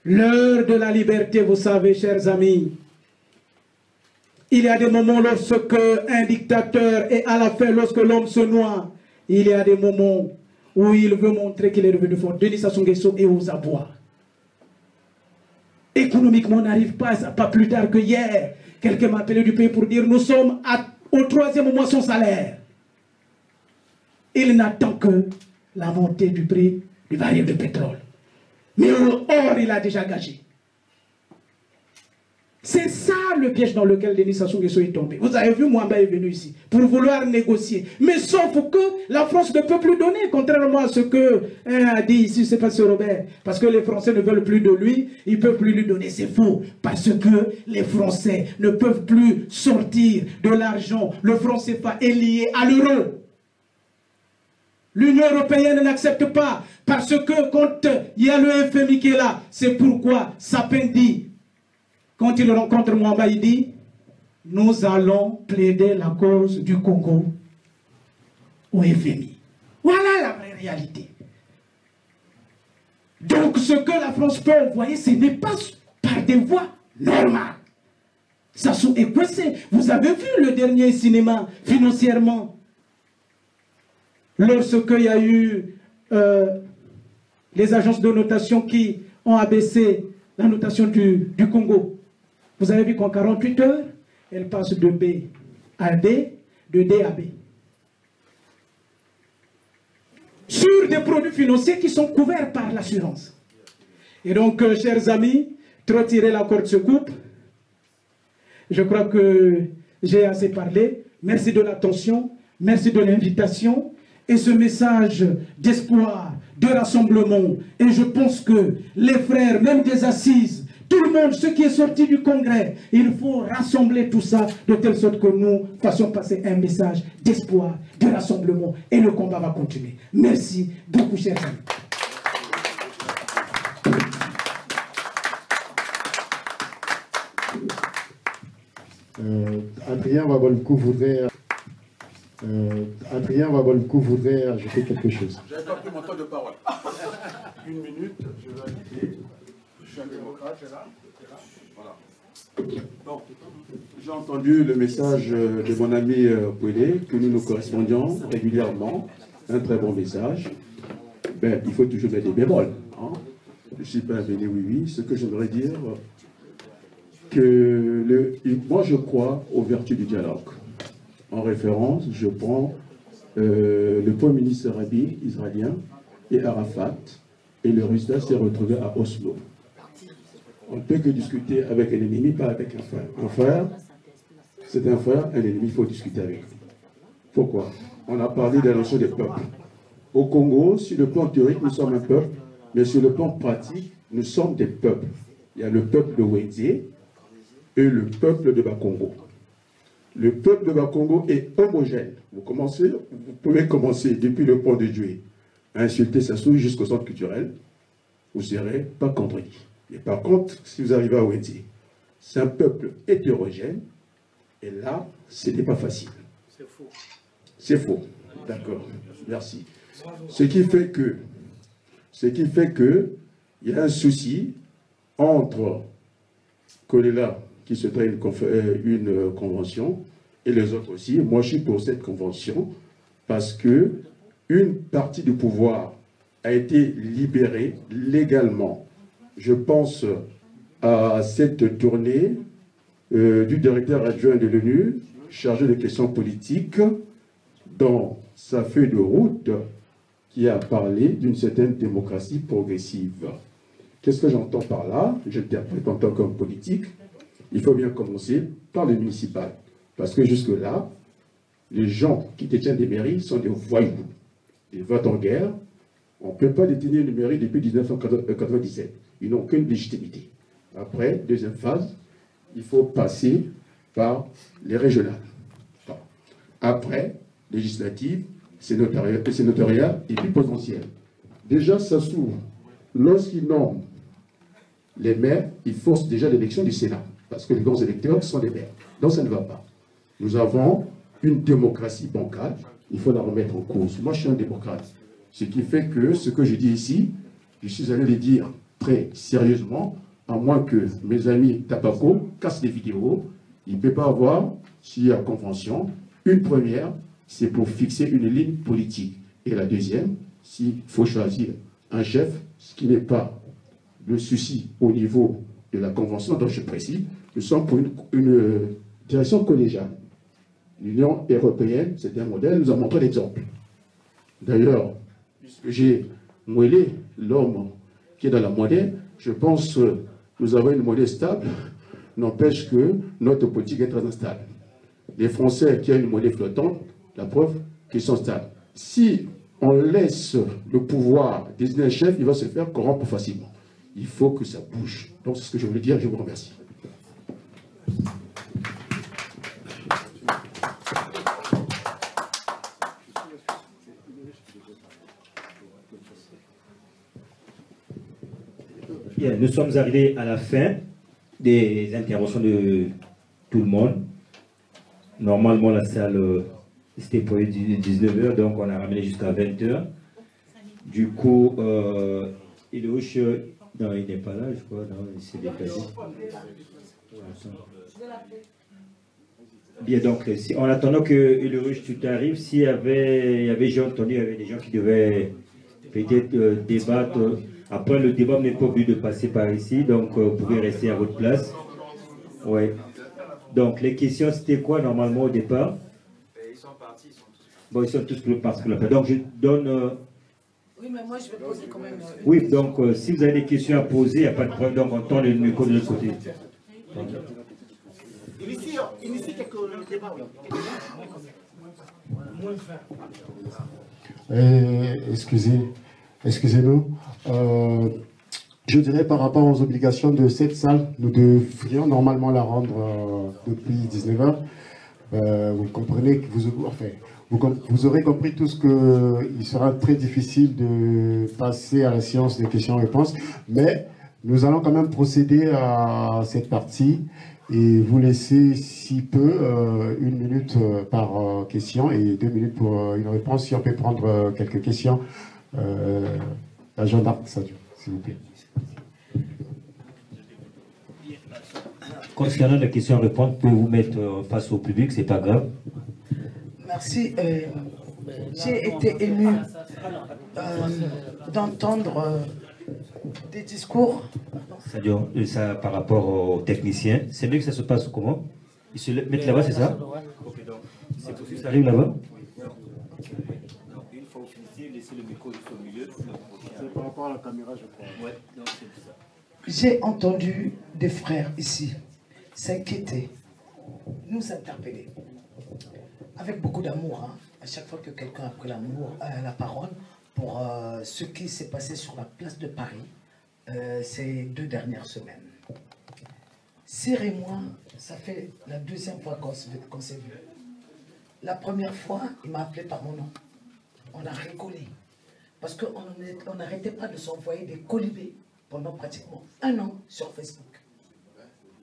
L'heure de la liberté, vous savez, chers amis, il y a des moments lorsque un dictateur est à la fin, lorsque l'homme se noie, il y a des moments où il veut montrer qu'il est devenu fort. Denis Sassou Nguesso est aux abois. Économiquement, on n'arrive pas plus tard que hier. Quelqu'un m'a appelé du pays pour dire nous sommes au 3e mois sans salaire. Il n'attend que la montée du prix du baril de pétrole. Mais or, il a déjà gagé. C'est ça le piège dans lequel Denis Sassou Nguesso est tombé. Vous avez vu, Mwamba est venu ici pour vouloir négocier. Mais sauf que la France ne peut plus donner, contrairement à ce que a dit ici, c'est pas ce Robert. Parce que les Français ne veulent plus de lui, ils ne peuvent plus lui donner. C'est faux. Parce que les Français ne peuvent plus sortir de l'argent. Le franc CFA est lié à l'euro. L'Union européenne n'accepte pas. Parce que quand il y a le FMI qui est là, c'est pourquoi Sapin dit, quand il rencontre Mwamba, il dit, nous allons plaider la cause du Congo au FMI. Voilà la vraie réalité. Donc ce que la France peut envoyer, ce n'est pas par des voies normales. Sassou est coincé. Vous avez vu le dernier cinéma financièrement. Lorsqu'il y a eu les agences de notation qui ont abaissé la notation du Congo. Vous avez vu qu'en 48 heures, elle passe de B à D, de D à B. Sur des produits financiers qui sont couverts par l'assurance. Et donc, chers amis, trop tirer la corde se coupe. Je crois que j'ai assez parlé. Merci de l'attention, merci de l'invitation. Et ce message d'espoir, de rassemblement. Et je pense que les frères, même des assises, Tout le monde, ce qui est sorti du congrès, il faut rassembler tout ça de telle sorte que nous fassions passer un message d'espoir, de rassemblement, et le combat va continuer. Merci beaucoup, chers amis. Adrien Wabolkou voudrait ajouter quelque chose. J'avais pas pris mon temps de parole. Une minute, je vais ajouter. Je suis un démocrate, là. Voilà. Donc, j'ai entendu le message de mon ami Pouélé, que nous correspondions régulièrement. Un très bon message. Ben, il faut toujours mettre des bémols. Hein. Je ne suis pas venu oui. Ce que j'aimerais dire, moi je crois aux vertus du dialogue. En référence, je prends le Premier ministre arabe israélien et Arafat, et le résultat s'est retrouvé à Oslo. On ne peut que discuter avec un ennemi, pas avec un frère. Un frère, c'est un frère, un ennemi, il faut discuter avec lui. Pourquoi? On a parlé de la notion des peuples. Au Congo, sur le plan théorique, nous sommes un peuple, mais sur le plan pratique, nous sommes des peuples. Il y a le peuple de Wendie et le peuple de Bakongo. Le peuple de Bakongo est homogène. Vous pouvez commencer depuis le pont de Dieu à insulter Sassou jusqu'au centre culturel. Vous ne serez pas contredit. Mais par contre, si vous arrivez à Wendie, c'est un peuple hétérogène. Et là, ce n'est pas facile. C'est faux. C'est faux. D'accord. Merci. Ce qui fait que il y a un souci entre Kolela qui se traite une convention, et les autres aussi. Moi, je suis pour cette convention parce que une partie du pouvoir a été libérée légalement. Je pense à cette tournée du directeur adjoint de l'ONU, chargé de questions politiques, dans sa feuille de route, qui a parlé d'une certaine démocratie progressive. Qu'est-ce que j'entends par là? J'interprète en tant qu'homme politique. Il faut bien commencer par le municipal. Parce que jusque-là, les gens qui détiennent des mairies sont des voyous. Ils votent en guerre. On ne peut pas détenir une mairie depuis 1997. Ils n'ont aucune légitimité. Après, deuxième phase, il faut passer par les régionales. Après, législative, sénatoriale et puis potentielle. Déjà, ça s'ouvre. Lorsqu'ils nomment les maires, ils forcent déjà l'élection du Sénat. Parce que les grands électeurs sont les maires. Donc ça ne va pas. Nous avons une démocratie bancale, il faut la remettre en cause. Moi, je suis un démocrate. Ce qui fait que ce que je dis ici, je suis allé le dire très sérieusement, à moins que mes amis Tabaco cassent des vidéos. Il ne peut pas avoir, s'il y a convention, une première, c'est pour fixer une ligne politique. Et la deuxième, s'il faut choisir un chef, ce qui n'est pas le souci au niveau de la convention dont je précise, nous sommes pour une direction collégiale. L'Union européenne, c'est un modèle, nous a montré l'exemple. D'ailleurs, puisque j'ai moellé l'homme qui est dans la monnaie, je pense que nous avons une monnaie stable, n'empêche que notre politique est très instable. Les Français qui ont une monnaie flottante, la preuve qu'ils sont stables. Si on laisse le pouvoir désigner un chef, il va se faire corrompre facilement. Il faut que ça bouge. Donc c'est ce que je voulais dire, je vous remercie. Bien, nous sommes arrivés à la fin des interventions de tout le monde. Normalement, la salle c'était pour 19h, donc on a ramené jusqu'à 20h. Du coup, Ilouche, non, il n'est pas là, je crois, non, il s'est déplacé. Bien, donc, si, en attendant que Ilouche tout arrive, s'il y avait j'ai entendu, il y avait des gens qui devaient peut-être débattre. Après, le débat n'est pas obligé de passer par ici, donc vous pouvez rester à votre place. Ouais. Donc, les questions, c'était quoi normalement au départ? Ils sont partis, ils sont tous. Bon, ils sont tous partis. Donc, je donne. Oui, mais moi, je vais poser quand même. Oui, donc, si vous avez des questions à poser, il n'y a pas de problème. Donc, on tend le micro de l'autre côté. Initiez quelques débats. Excusez-nous. Je dirais par rapport aux obligations de cette salle, nous devrions normalement la rendre depuis 19h. Vous comprenez que vous aurez compris tout ce qu'il sera très difficile de passer à la séance des questions-réponses, mais nous allons quand même procéder à cette partie et vous laisser, si peu, 1 minute par question et 2 minutes pour une réponse. Si on peut prendre quelques questions. La gendarme, ça dure, s'il vous plaît. Concernant les questions-réponses, vous pouvez vous mettre face au public, c'est pas grave. Merci. J'ai été ému d'entendre des discours. Ça par rapport aux techniciens. C'est mieux que ça se passe comment? Ils se mettent là-bas, c'est ça? Ok, donc c'est possible, ça arrive là-bas? Une fois officier, laissez le micro juste au milieu. C'est par rapport à la caméra, je crois. Ouais, donc c'est ça. J'ai entendu des frères ici s'inquiéter, nous interpeller, avec beaucoup d'amour, hein, à chaque fois que quelqu'un a pris la parole pour ce qui s'est passé sur la place de Paris ces 2 dernières semaines. Sir et moi, ça fait la 2e fois qu'on s'est vu. La première fois, il m'a appelé par mon nom. On a rigolé. Parce qu'on n'arrêtait pas de s'envoyer des colibés pendant pratiquement 1 an sur Facebook.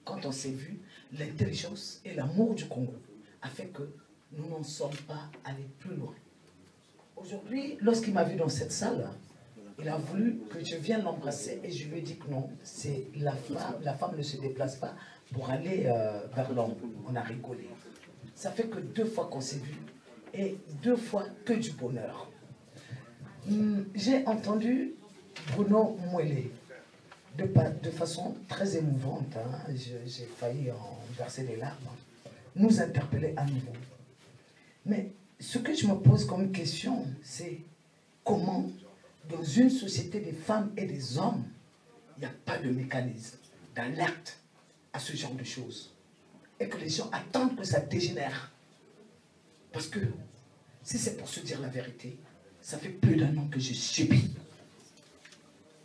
Quand on s'est vu, l'intelligence et l'amour du Congo a fait que nous n'en sommes pas allés plus loin. Aujourd'hui, lorsqu'il m'a vu dans cette salle, il a voulu que je vienne l'embrasser et je lui ai dit que non, c'est la femme ne se déplace pas pour aller vers l'homme. On a rigolé. Ça fait que 2 fois qu'on s'est vu et 2 fois que du bonheur. J'ai entendu Bruno Mouélé de façon très émouvante, hein, j'ai failli en verser des larmes, nous interpeller à nouveau. Mais ce que je me pose comme question, c'est comment, dans une société des femmes et des hommes, il n'y a pas de mécanisme d'alerte à ce genre de choses. Et que les gens attendent que ça dégénère. Parce que, si c'est pour se dire la vérité, ça fait plus d'1 an que je subis.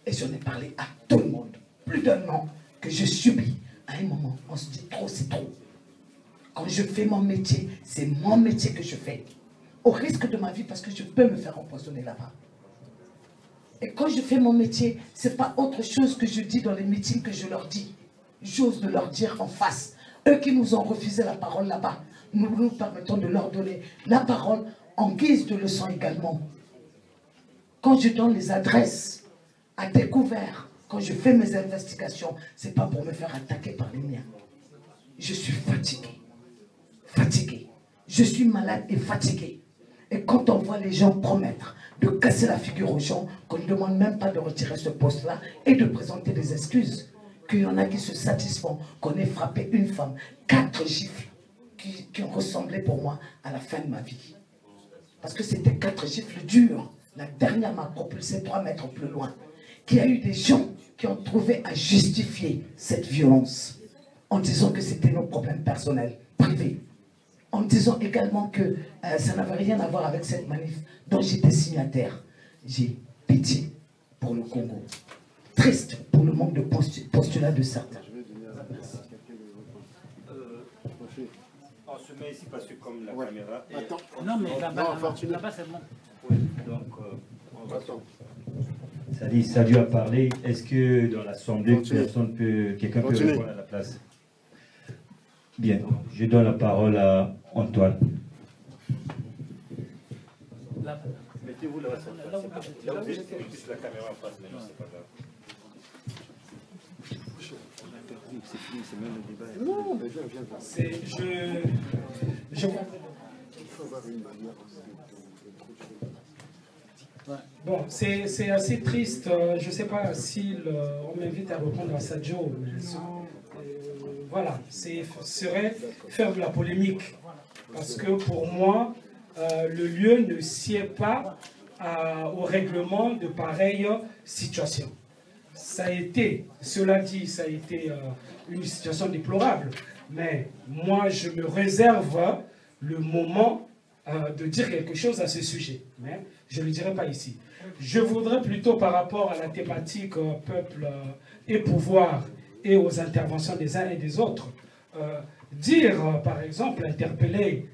Et j'en ai parlé à tout le monde. Plus d'1 an que je subis. À un moment, on se dit trop, c'est trop. Quand je fais mon métier, c'est mon métier que je fais. Au risque de ma vie, parce que je peux me faire empoisonner là-bas. Et quand je fais mon métier, ce n'est pas autre chose que je dis dans les meetings que je leur dis. J'ose de leur dire en face. Eux qui nous ont refusé la parole là-bas, nous nous permettons de leur donner la parole en guise de leçon également. Quand je donne les adresses à découvert, quand je fais mes investigations, ce n'est pas pour me faire attaquer par les miens. Je suis fatigué. Fatigué. Je suis malade et fatigué. Et quand on voit les gens promettre de casser la figure aux gens, qu'on ne demande même pas de retirer ce poste-là et de présenter des excuses, qu'il y en a qui se satisfont qu'on ait frappé une femme, 4 gifles qui ont ressemblé pour moi à la fin de ma vie. Parce que c'était 4 gifles dures. La dernière m'a propulsé 3 mètres plus loin. Qu'il y a eu des gens qui ont trouvé à justifier cette violence en disant que c'était nos problèmes personnels, privés. En disant également que ça n'avait rien à voir avec cette manif dont j'étais signataire. J'ai pitié pour le Congo. Triste pour le manque de postulat de certains. On se met ici parce que comme la caméra... Attends. Non mais là-bas c'est bon. Oui, donc on va... Salut a parlé. Est-ce que dans l'Assemblée, quelqu'un peut répondre à la place? Bien, je donne la parole à Antoine. Mettez-vous là-bas. Là où j'étais. La caméra en face, mais non, c'est pas grave. C'est fini, c'est même le débat. Non, mais viens. Je vois. Il faut avoir une manière Bon, c'est assez triste. Je ne sais pas si on m'invite à répondre à Sadio. Voilà, serait faire de la polémique. Parce que pour moi, le lieu ne sied pas au règlement de pareille situation. Ça a été, cela dit, ça a été une situation déplorable. Mais moi, je me réserve le moment de dire quelque chose à ce sujet, mais je ne le dirai pas ici. Je voudrais plutôt, par rapport à la thématique peuple et pouvoir et aux interventions des uns et des autres, dire, par exemple, interpeller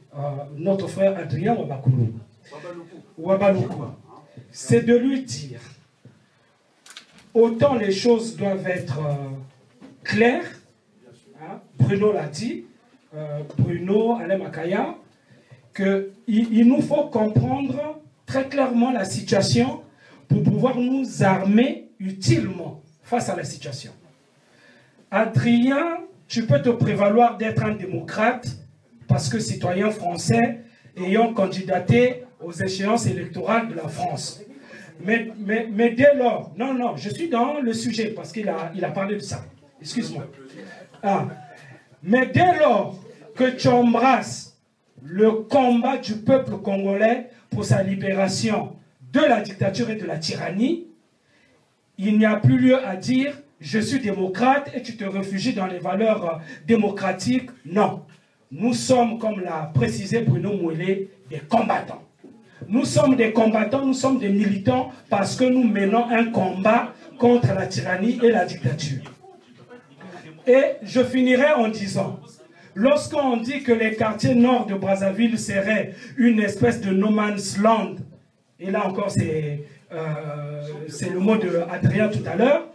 notre frère Adrien Wabaloukou, c'est de lui dire, autant les choses doivent être claires, hein, Bruno l'a dit, Bruno, Alain Makaya, qu'il nous faut comprendre très clairement la situation pour pouvoir nous armer utilement face à la situation. Adrien, tu peux te prévaloir d'être un démocrate parce que citoyen français ayant candidaté aux échéances électorales de la France. Mais dès lors, non, je suis dans le sujet parce qu'il a parlé de ça. Excuse-moi. Mais dès lors que tu embrasses le combat du peuple congolais pour sa libération de la dictature et de la tyrannie, il n'y a plus lieu à dire « je suis démocrate » et tu te réfugies dans les valeurs démocratiques. Non. Nous sommes, comme l'a précisé Bruno Mouélé, des combattants. Nous sommes des combattants, nous sommes des militants parce que nous menons un combat contre la tyrannie et la dictature. Et je finirai en disant, lorsqu'on dit que les quartiers nord de Brazzaville seraient une espèce de no man's land, et là encore c'est le mot de Adrien tout à l'heure,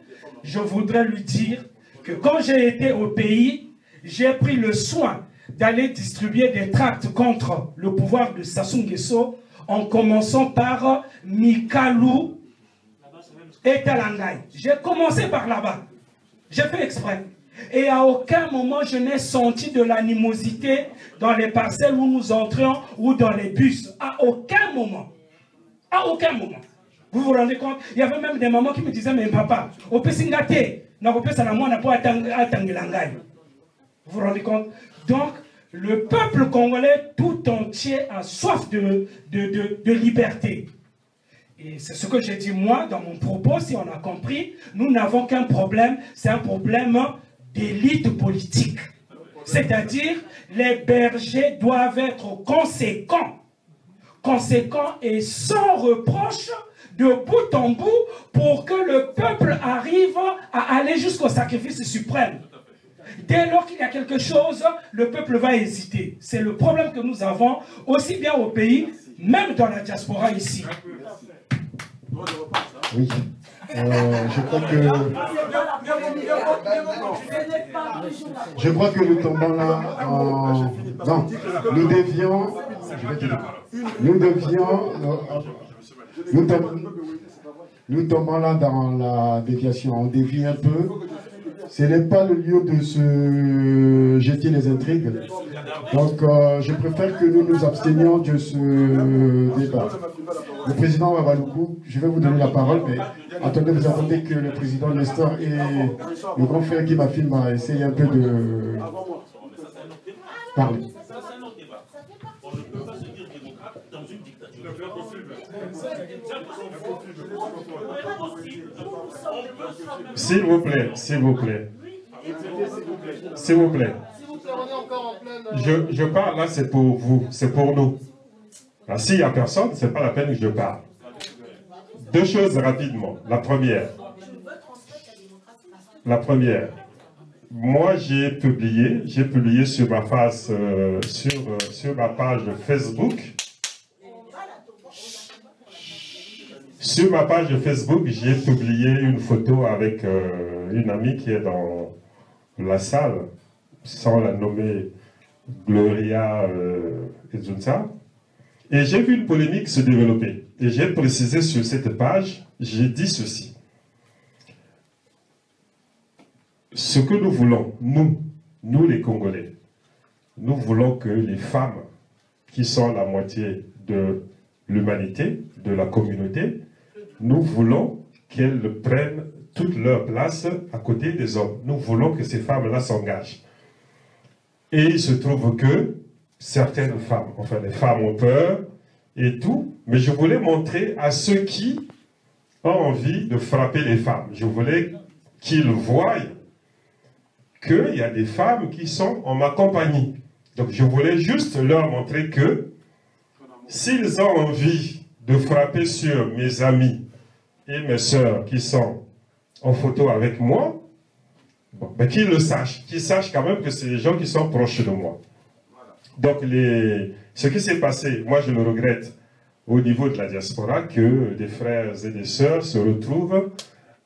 je voudrais lui dire que quand j'ai été au pays, j'ai pris le soin d'aller distribuer des tracts contre le pouvoir de Sassou Nguesso, en commençant par Mikalou et Talangai. J'ai commencé par là-bas. J'ai fait exprès. Et à aucun moment je n'ai senti de l'animosité dans les parcelles où nous entrions ou dans les bus. À aucun moment. À aucun moment. Vous vous rendez compte? Il y avait même des mamans qui me disaient, mais papa, au Pessingate, n'a pas Tangelangai. Vous vous rendez compte? Donc, le peuple congolais tout entier a soif de liberté. Et c'est ce que j'ai dit moi dans mon propos, si on a compris, nous n'avons qu'un problème, c'est un problème d'élite politique. C'est-à-dire, les bergers doivent être conséquents. Conséquents et sans reproche, de bout en bout, pour que le peuple arrive à aller jusqu'au sacrifice suprême. Dès lors qu'il y a quelque chose, le peuple va hésiter. C'est le problème que nous avons, aussi bien au pays, même dans la diaspora ici. Oui. Je crois que nous tombons là en... Non, nous tombons là dans la déviation. On dévie un peu. Ce n'est pas le lieu de se jeter les intrigues. Donc, je préfère que nous nous abstenions de ce débat. Le président Wabaloukou, je vais vous donner la parole, mais attendez, vous attendez que le président Nestor et le grand frère qui m'affirme a essayé un peu de parler. On ne peut pas se dire démocrate dans une dictature. S'il vous plaît, s'il vous plaît. S'il vous plaît. Je parle là, c'est pour vous, c'est pour nous. S'il n'y a personne, ce n'est pas la peine que je parle. Deux choses rapidement. La première. Moi, j'ai publié sur ma face, sur ma page Facebook. Sur ma page Facebook, j'ai publié une photo avec une amie qui est dans la salle, sans la nommer Gloria Edzunsa. Et j'ai vu une polémique se développer. Et j'ai précisé sur cette page, j'ai dit ceci. Ce que nous voulons, nous les Congolais, nous voulons que les femmes qui sont la moitié de l'humanité, de la communauté, nous voulons qu'elles prennent toute leur place à côté des hommes. Nous voulons que ces femmes-là s'engagent. Et il se trouve que certaines femmes, enfin les femmes ont peur et tout, mais je voulais montrer à ceux qui ont envie de frapper les femmes. Je voulais qu'ils voient qu'il y a des femmes qui sont en ma compagnie. Donc je voulais juste leur montrer que s'ils ont envie de frapper sur mes amis et mes sœurs qui sont en photo avec moi, bon, ben qu'ils le sachent, qu'ils sachent quand même que c'est les gens qui sont proches de moi. Donc, ce qui s'est passé, moi je le regrette au niveau de la diaspora, que des frères et des sœurs se retrouvent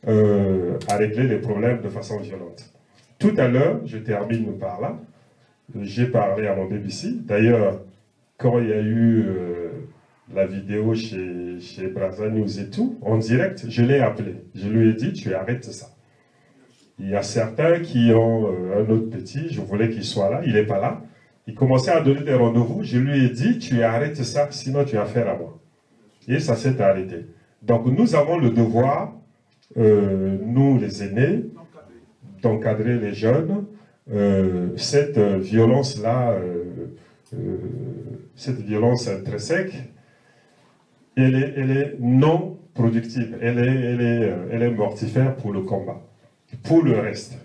à régler les problèmes de façon violente. Tout à l'heure, je termine par là, j'ai parlé à mon BBC. D'ailleurs, quand il y a eu la vidéo chez Brazza News et tout, en direct, je l'ai appelé. Je lui ai dit, tu arrêtes ça. Il y a certains qui ont un autre petit, je voulais qu'il soit là, il n'est pas là. Il commençait à donner des rendez-vous, je lui ai dit, tu arrêtes ça, sinon tu as affaire à moi. Et ça s'est arrêté. Donc nous avons le devoir, nous les aînés, d'encadrer les jeunes. Cette violence-là, cette violence intrinsèque, elle est non productive, elle est mortifère pour le combat. Pour le reste,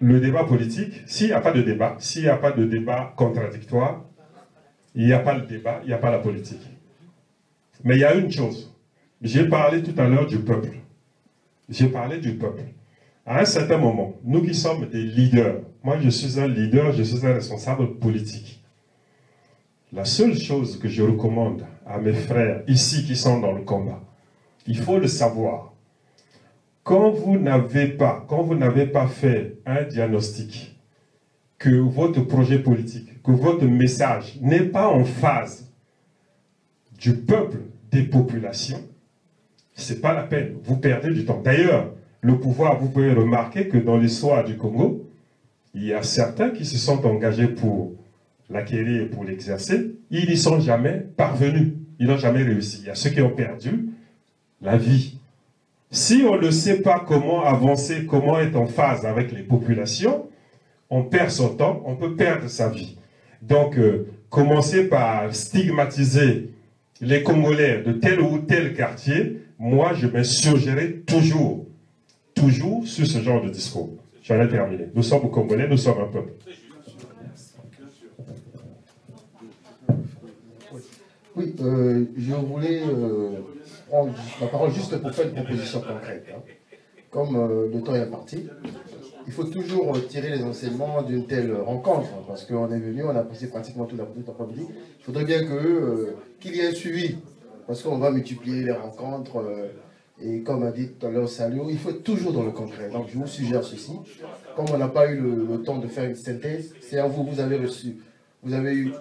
le débat politique, s'il n'y a pas de débat, s'il n'y a pas de débat contradictoire, il n'y a pas le débat, il n'y a pas la politique. Mais il y a une chose, j'ai parlé tout à l'heure du peuple. J'ai parlé du peuple. À un certain moment, nous qui sommes des leaders, moi je suis un leader, je suis un responsable politique. La seule chose que je recommande à mes frères ici qui sont dans le combat, il faut le savoir. Quand vous n'avez pas fait un diagnostic, que votre projet politique, que votre message n'est pas en phase du peuple, des populations, ce n'est pas la peine, vous perdez du temps. D'ailleurs, le pouvoir, vous pouvez remarquer que dans l'histoire du Congo, il y a certains qui se sont engagés pour l'acquérir et pour l'exercer, ils n'y sont jamais parvenus, ils n'ont jamais réussi. Il y a ceux qui ont perdu la vie. Si on ne sait pas comment avancer, comment être en phase avec les populations, on perd son temps, on peut perdre sa vie. Donc, commencer par stigmatiser les Congolais de tel ou tel quartier, moi, je m'insurgerai toujours sur ce genre de discours. J'en ai terminé. Nous sommes Congolais, nous sommes un peuple. Oui, je voulais prendre la parole juste pour faire une proposition concrète. Hein. Comme le temps est imparti, il faut toujours tirer les enseignements d'une telle rencontre, parce qu'on est venu, on a passé pratiquement toute l'après-midi. Il faudrait bien qu'il y ait un suivi, parce qu'on va multiplier les rencontres, et comme a dit tout à l'heure Salio, il faut être toujours dans le concret. Donc je vous suggère ceci, comme on n'a pas eu le temps de faire une synthèse, c'est à vous, vous avez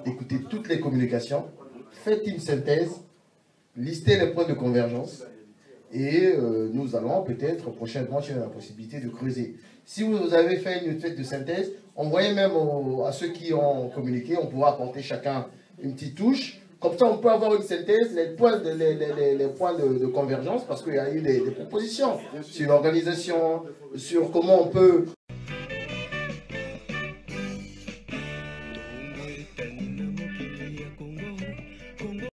écouté toutes les communications, faites une synthèse, listez les points de convergence, et nous allons peut-être prochainement, si on a la possibilité de creuser. Si vous avez fait une fête de synthèse, envoyez même à ceux qui ont communiqué, on pourra apporter chacun une petite touche. Comme ça, on peut avoir une synthèse, les points de convergence, parce qu'il y a eu des propositions sur l'organisation, sur comment on peut